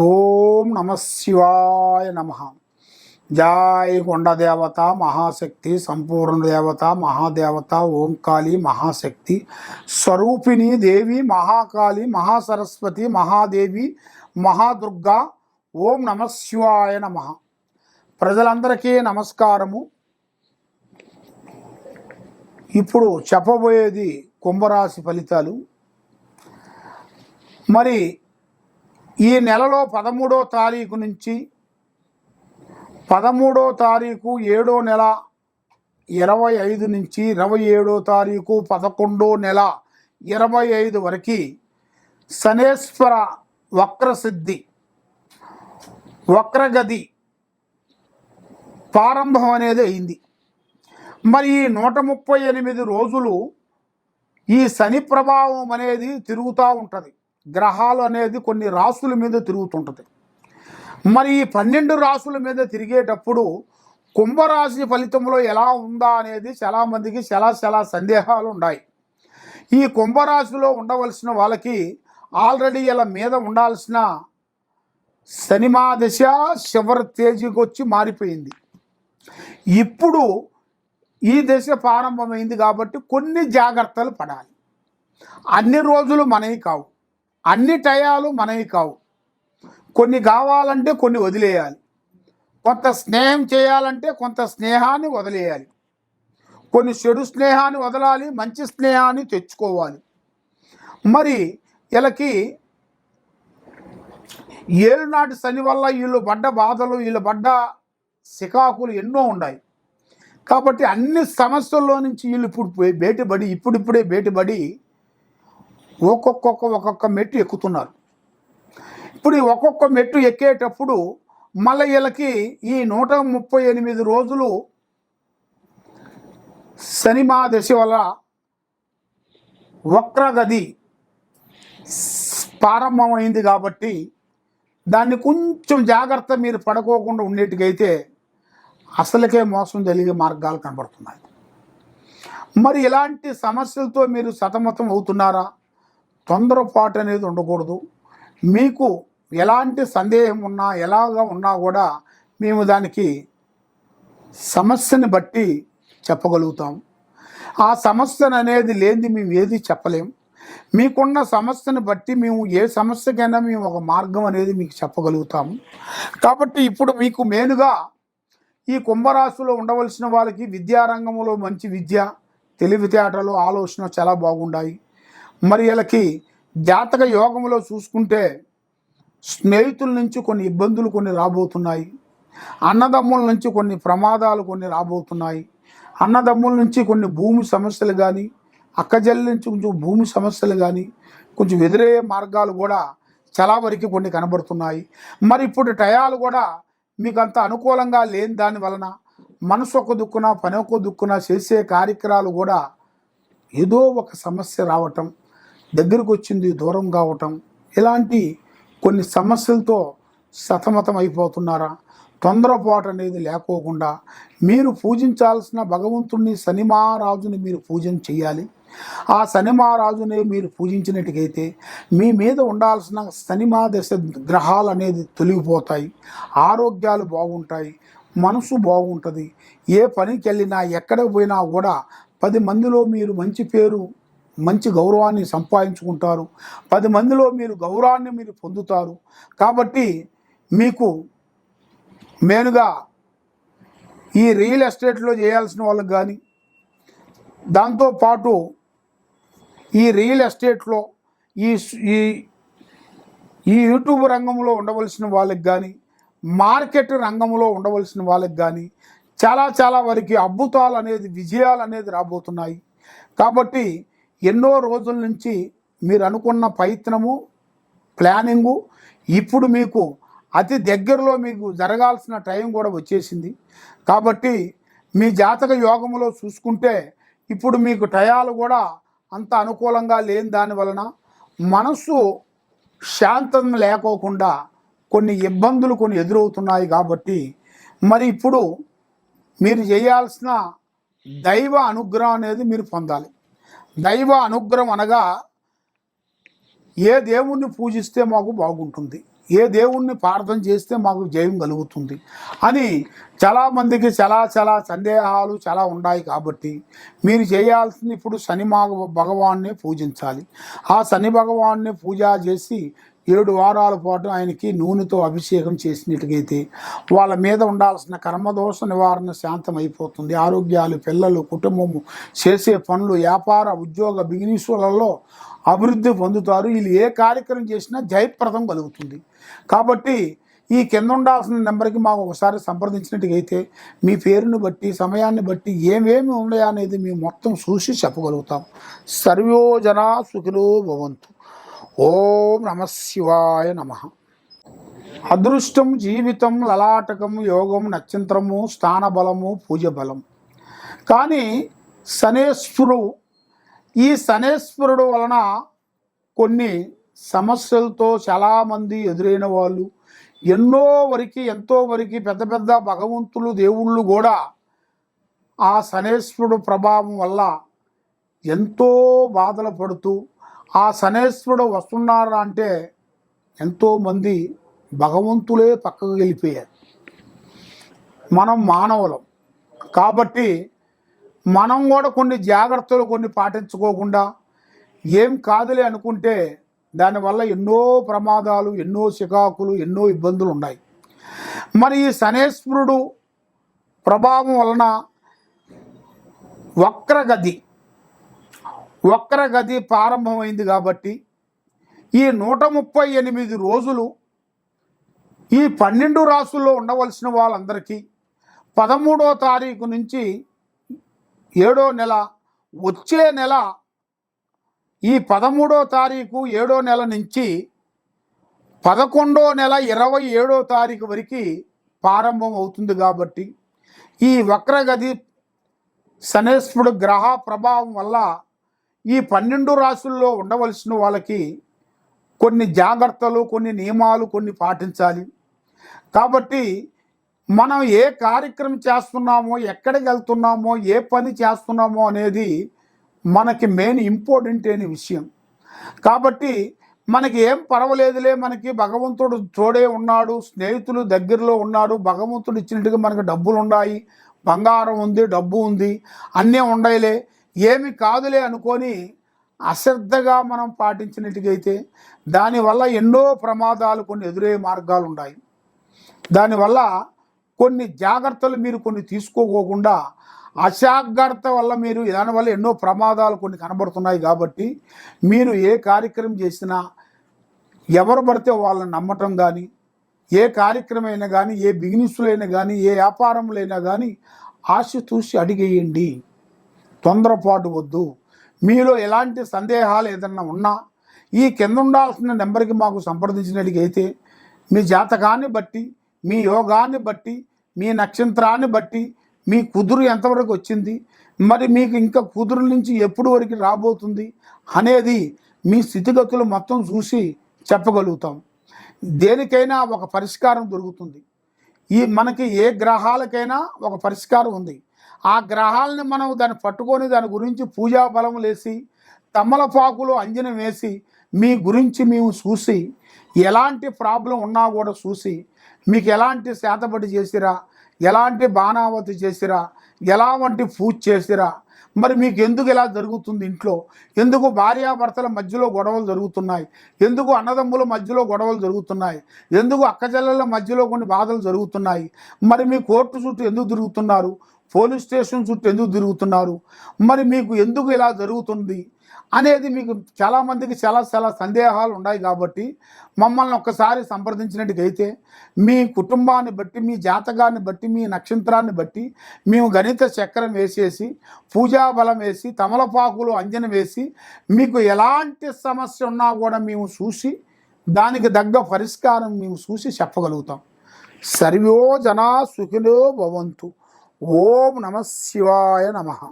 ఓం నమ శివాయ నమ. జై కొండదేవత మహాశక్తి, సంపూర్ణ దేవత మహాదేవత, ఓంకాళి మహాశక్తి స్వరూపిణి దేవి, మహాకాళి మహాసరస్వతి మహాదేవి మహాదుర్గా. ఓం నమ శివాయ నమ. ప్రజలందరికీ నమస్కారము. ఇప్పుడు చెప్పబోయేది కుంభరాశి ఫలితాలు. మరి ఈ నెలలో 13వ తారీఖు నుంచి 13వ తారీఖు 7వ నెల 25 నుంచి 27వ తారీఖు 11వ నెల 25 వరకు శనేశ్వర వక్రసిద్ధి వక్రగది ప్రారంభం అనేది అయింది. మరి ఈ 138 రోజులు ఈ శని ప్రభావం అనేది తిరుగుతూ ఉంటుంది. గ్రహాలు అనేది కొన్ని రాసుల మీద తిరుగుతుంటుంది. మరి ఈ 12 రాసుల మీద తిరిగేటప్పుడు కుంభరాశి ఫలితంలో ఎలా ఉందా అనేది చాలామందికి చాలా సందేహాలు ఉన్నాయి. ఈ కుంభరాశిలో ఉండవలసిన వాళ్ళకి ఆల్రెడీ ఇలా మీద ఉండాల్సిన శనిమా దశ చివరి తేజీకి వచ్చి మారిపోయింది. ఇప్పుడు ఈ దశ ప్రారంభమైంది కాబట్టి కొన్ని జాగ్రత్తలు పడాలి. అన్ని రోజులు మనవి కావు, అన్ని టయాలు మనవి కావు. కొన్ని కావాలంటే కొన్ని వదిలేయాలి. కొంత స్నేహం చేయాలంటే కొంత స్నేహాన్ని వదిలేయాలి. కొన్ని చెడు స్నేహాన్ని వదలాలి, మంచి స్నేహాన్ని తెచ్చుకోవాలి. మరి వీళ్ళకి ఏలునాటి శని వల్ల వీళ్ళు పడ్డ బాధలు, వీళ్ళు పడ్డ సికాకులు ఎన్నో ఉన్నాయి. కాబట్టి అన్ని సమస్యల్లో నుంచి వీళ్ళు ఇప్పుడిప్పుడే బయటపడి ఒక్కొక్క మెట్టు ఎక్కుతున్నారు. ఇప్పుడు ఈ ఒక్కొక్క మెట్టు ఎక్కేటప్పుడు మళ్ళీ వీళ్ళకి ఈ 138 రోజులు శనిమా దశ వల్ల వక్రగది ప్రారంభమైంది. కాబట్టి దాన్ని కొంచెం జాగ్రత్త మీరు పడుకోకుండా ఉండేట్టుకైతే అసలుకే మోసం జరిగే మార్గాలు కనబడుతున్నాయి. మరి ఇలాంటి సమస్యలతో మీరు సతమతం అవుతున్నారా? తొందరపాటు అనేది ఉండకూడదు. మీకు ఎలాంటి సందేహం ఉన్నా, ఎలాగా ఉన్నా కూడా మేము దానికి సమస్యని బట్టి చెప్పగలుగుతాం. ఆ సమస్యను అనేది లేనిది మేము ఏది చెప్పలేం. మీకున్న సమస్యను బట్టి మేము ఏ సమస్యకైనా మేము ఒక మార్గం అనేది మీకు చెప్పగలుగుతాము. కాబట్టి ఇప్పుడు మీకు మెయిన్గా ఈ కుంభరాశిలో ఉండవలసిన వాళ్ళకి విద్యారంగంలో మంచి విద్య, తెలివితేటలు, ఆలోచన చాలా బాగుండాయి. మరి వీళ్ళకి జాతక యోగంలో చూసుకుంటే స్నేహితుల నుంచి కొన్ని ఇబ్బందులు కొన్ని రాబోతున్నాయి. అన్నదమ్ముల నుంచి కొన్ని ప్రమాదాలు కొన్ని రాబోతున్నాయి. అన్నదమ్ముల నుంచి కొన్ని భూమి సమస్యలు కానీ, అక్కజల్లి నుంచి కొంచెం భూమి సమస్యలు కానీ, కొంచెం ఎదురయ్యే మార్గాలు కూడా చాలా వరకు కొన్ని కనబడుతున్నాయి. మరి ఇప్పుడు టయాలు కూడా మీకు అంత అనుకూలంగా లేని దాని వలన మనసు ఒక దుక్కున, పని ఒక దుక్కున చేసే కార్యక్రమాలు కూడా ఏదో ఒక సమస్య రావటం, దగ్గరకు వచ్చింది దూరం కావటం, ఇలాంటి కొన్ని సమస్యలతో సతమతం అయిపోతున్నారా? తొందరపాటు అనేది లేకోకుండా మీరు పూజించాల్సిన భగవంతుడిని, శని మహారాజుని మీరు పూజన చేయాలి. ఆ శని మహారాజుని మీరు పూజించినట్టుకైతే మీ మీద ఉండాల్సిన శనిమా దశ గ్రహాలు అనేది తొలగిపోతాయి. ఆరోగ్యాలు బాగుంటాయి, మనసు బాగుంటుంది. ఏ పనికి వెళ్ళినా, ఎక్కడికి పోయినా కూడా 10 మందిలో మీరు మంచి పేరు, మంచి గౌరవాన్ని సంపాదించుకుంటారు. 10 మందిలో మీరు గౌరవాన్ని మీరు పొందుతారు. కాబట్టి మీకు మెయిన్గా ఈ రియల్ ఎస్టేట్లో చేయాల్సిన వాళ్ళకి కానీ, దాంతోపాటు ఈ రియల్ ఎస్టేట్లో ఈ యూట్యూబ్ రంగంలో ఉండవలసిన వాళ్ళకి కానీ, మార్కెట్ రంగంలో ఉండవలసిన వాళ్ళకి కానీ చాలా వరకు అద్భుతాలు అనేది, విజయాలు అనేది రాబోతున్నాయి. కాబట్టి ఎన్నో రోజుల నుంచి మీరు అనుకున్న ప్రయత్నము, ప్లానింగు ఇప్పుడు మీకు అతి దగ్గరలో మీకు జరగాల్సిన టైం కూడా వచ్చేసింది. కాబట్టి మీ జాతక యోగంలో చూసుకుంటే ఇప్పుడు మీకు టయాలు కూడా అంత అనుకూలంగా లేని దాని వలన మనసు శాంతం లేకోకుండా కొన్ని ఇబ్బందులు కొన్ని ఎదురవుతున్నాయి. కాబట్టి మరి ఇప్పుడు మీరు చేయాల్సిన దైవ అనుగ్రహం అనేది మీరు పొందాలి. దైవ అనుగ్రహం అనగా ఏ దేవుణ్ణి పూజిస్తే మాకు బాగుంటుంది, ఏ దేవుణ్ణి ప్రార్థన చేస్తే మాకు జయం కలుగుతుంది అని చాలామందికి చాలా సందేహాలు చాలా ఉన్నాయి. కాబట్టి మీరు చేయాల్సింది ఇప్పుడు శని భగవాన్ని పూజించాలి. ఆ శని భగవాన్ని పూజ చేసి 7 వారాల పాటు ఆయనకి నూనెతో అభిషేకం చేసినట్టుగైతే వాళ్ళ మీద ఉండాల్సిన కర్మదోష నివారణ శాంతం అయిపోతుంది. ఆరోగ్యాలు, పిల్లలు, కుటుంబము, చేసే పనులు, వ్యాపార, ఉద్యోగ, బిజినెస్లలో అభివృద్ధి పొందుతారు. వీళ్ళు ఏ కార్యక్రమం చేసినా జయప్రదం కలుగుతుంది. కాబట్టి ఈ కింద ఉండాల్సిన నెంబర్కి మాకు ఒకసారి సంప్రదించినట్టుగైతే మీ పేరుని బట్టి, సమయాన్ని బట్టి ఏమేమి ఉన్నాయో అనేది మేము మొత్తం చూసి చెప్పగలుగుతాం. సర్వో జనా సుఖినో భవంతు. ఓం నమ శివాయ నమ. అదృష్టం, జీవితం, లలాటకం, యోగం, నక్షత్రము, స్థానబలము, పూజ బలం. కానీ ఈ శనేశ్వరుడు వలన కొన్ని సమస్యలతో చాలామంది ఎదురైన వాళ్ళు ఎంతో వరకు పెద్ద పెద్ద భగవంతులు, దేవుళ్ళు కూడా ఆ శనేశ్వరుడు ప్రభావం వల్ల ఎంతో బాధలు పడుతూ ఆ శనేశ్వరుడు వస్తున్నారా అంటే ఎంతోమంది భగవంతులే పక్కకు వెళ్ళిపోయారు. మనం మానవులం కాబట్టి మనం కూడా కొన్ని జాగ్రత్తలు పాటించుకోకుండా ఏం కాదులే అనుకుంటే దానివల్ల ఎన్నో ప్రమాదాలు, ఎన్నో చికాకులు, ఎన్నో ఇబ్బందులు ఉన్నాయి. మరి ఈ శనేశ్వరుడు ప్రభావం వలన వక్రగతి ప్రారంభమైంది. కాబట్టి ఈ 138 రోజులు ఈ 12 రాసుల్లో ఉండవలసిన వాళ్ళందరికీ 13వ తారీఖు నుంచి 7వ నెల, వచ్చే నెల ఈ 13వ తారీఖు 7వ నెల నుంచి 11వ నెల 27వ తారీఖు వరకు ప్రారంభం అవుతుంది. కాబట్టి ఈ వక్రగతి శనేశ్వరుడు గ్రహ ప్రభావం వల్ల ఈ 12 రాసుల్లో ఉండవలసిన వాళ్ళకి కొన్ని జాగ్రత్తలు, కొన్ని నియమాలు పాటించాలి. కాబట్టి మనం ఏ కార్యక్రమం చేస్తున్నామో, ఎక్కడికి వెళ్తున్నామో, ఏ పని చేస్తున్నామో అనేది మనకి మెయిన్ ఇంపార్టెంట్ అయిన విషయం. కాబట్టి మనకి ఏం పర్వాలేదులే, మనకి భగవంతుడు తోడే ఉన్నాడు, స్నేహితులు దగ్గరలో ఉన్నాడు, భగవంతుడు ఇచ్చినట్టుగా మనకు డబ్బులు ఉన్నాయి, బంగారం ఉంది, డబ్బు ఉంది, అన్నీ ఉన్నాయిలే, ఏమి కాదులే అనుకొని అశ్రద్ధగా మనం పాటించినట్టుగైతే దానివల్ల ఎన్నో ప్రమాదాలు, కొన్ని ఎదురయ్యే మార్గాలు ఉన్నాయి. దానివల్ల కొన్ని జాగ్రత్తలు మీరు తీసుకోకుండా అజాగ్రత్త వల్ల దానివల్ల ఎన్నో ప్రమాదాలు కనబడుతున్నాయి. కాబట్టి మీరు ఏ కార్యక్రమం చేసినా ఎవరు పడితే వాళ్ళని నమ్మటం కానీ, ఏ కార్యక్రమం అయినా కానీ, ఏ బిజినెస్లైనా కానీ, ఏ వ్యాపారంలైనా కానీ ఆశతూసి అడిగేయండి. తొందరపాటు వద్దు. మీలో ఎలాంటి సందేహాలు ఏదన్నా ఉన్నా ఈ కింద ఉండాల్సిన నెంబర్కి మాకు సంప్రదించినట్టుగైతే మీ జాతకాన్ని బట్టి, మీ యోగాన్ని బట్టి, మీ నక్షత్రాన్ని బట్టి మీ కుదురు ఎంతవరకు వచ్చింది, మరి మీకు ఇంకా కుదురు నుంచి ఎప్పుడు వరకు రాబోతుంది అనేది మీ స్థితిగతులు మొత్తం చూసి చెప్పగలుగుతాం. దేనికైనా ఒక పరిష్కారం దొరుకుతుంది. మనకి ఏ గ్రహాలకైనా ఒక పరిష్కారం ఉంది. ఆ గ్రహాలని మనం దాన్ని పట్టుకొని దాని గురించి పూజా బలం వేసి, తమలపాకులో అంజనం వేసి మీ గురించి మేము చూసి, ఎలాంటి ప్రాబ్లం ఉన్నా కూడా చూసి, మీకు ఎలాంటి శాతపడి చేసిరా, ఎలాంటి బాణావతి చేసిరా, ఎలాంటి పూజ చేసిరా, మరి మీకు ఎందుకు ఇలా జరుగుతుంది, ఇంట్లో ఎందుకు భార్యాభర్తల మధ్యలో గొడవలు జరుగుతున్నాయి, ఎందుకు అన్నదమ్ముల మధ్యలో గొడవలు జరుగుతున్నాయి, ఎందుకు అక్కచెల్లెల మధ్యలో కొన్ని బాధలు జరుగుతున్నాయి, మరి మీ కోర్టు చుట్టూ ఎందుకు తిరుగుతున్నారు, పోలీస్ స్టేషన్ చుట్టూ ఎందుకు తిరుగుతున్నారు, మరి మీకు ఎందుకు ఇలా జరుగుతుంది అనేది మీకు చాలామందికి చాలా సందేహాలు ఉన్నాయి. కాబట్టి మమ్మల్ని ఒక్కసారి సంప్రదించినట్టుగైతే మీ కుటుంబాన్ని బట్టి, మీ జాతకాన్ని బట్టి, మీ నక్షత్రాన్ని బట్టి మేము గణిత చక్రం వేసేసి, పూజా బలం వేసి, తమలపాకులు అంజనం వేసి, మీకు ఎలాంటి సమస్య ఉన్నా కూడా మేము చూసి దానికి తగ్గ పరిష్కారం మేము చూసి చెప్పగలుగుతాం. సర్వో జనా సుఖినో భవంతు. ఓం నమ శివాయ నమః.